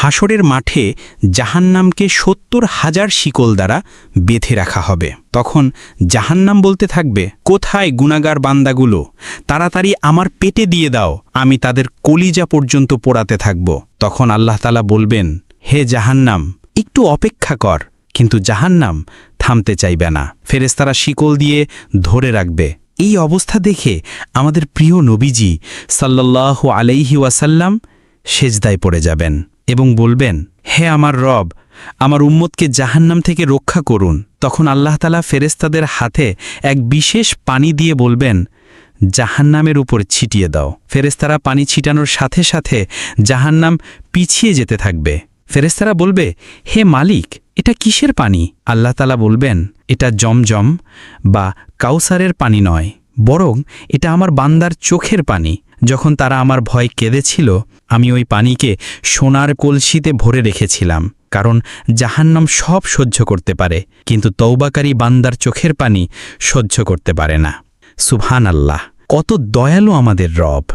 হাসরের মাঠে জাহান্নামকে ৭০,০০০ শিকল দ্বারা বেঁধে রাখা হবে। তখন জাহান্নাম বলতে থাকবে, কোথায় গুনাহগার বান্দাগুলো, তাড়াতাড়ি আমার পেটে দিয়ে দাও, আমি তাদের কলিজা পর্যন্ত পোড়াতে থাকব। তখন আল্লাহ তাআলা বলবেন, হে জাহান্নাম, একটু অপেক্ষা কর। কিন্তু জাহান্নাম থামতে চাইবে না। ফেরেশতারা শিকল দিয়ে ধরে রাখবে। এই অবস্থা দেখে আমাদের প্রিয় নবীজি সাল্লাল্লাহু আলাইহি ওয়াসাল্লাম সেজদায় পড়ে যাবেন এবং বলবেন, হে আমার রব, আমার উম্মতকে জাহান্নাম থেকে রক্ষা করুন। তখন আল্লাহ তাআলা ফেরেশতাদের হাতে এক বিশেষ পানি দিয়ে বলবেন, জাহান্নামের উপর ছিটিয়ে দাও। ফেরেশতারা পানি ছিটানোর সাথে সাথে জাহান্নাম পিছিয়ে যেতে থাকবে। ফেরেশতারা বলবে, হে মালিক, এটা কিসের পানি? আল্লাহ তাআলা বলবেন, এটা জমজম বা কাউসারের পানি নয়, বরং এটা আমার বান্দার চোখের পানি। যখন তারা আমার ভয় কেঁদেছিল, আমি ওই পানিকে সোনার কলসিতে ভরে রেখেছিলাম, কারণ জাহান্নাম সব সহ্য করতে পারে, কিন্তু তওবাকারী বান্দার চোখের পানি সহ্য করতে পারে না। সুবহানাল্লাহ, কত দয়ালু আমাদের রব।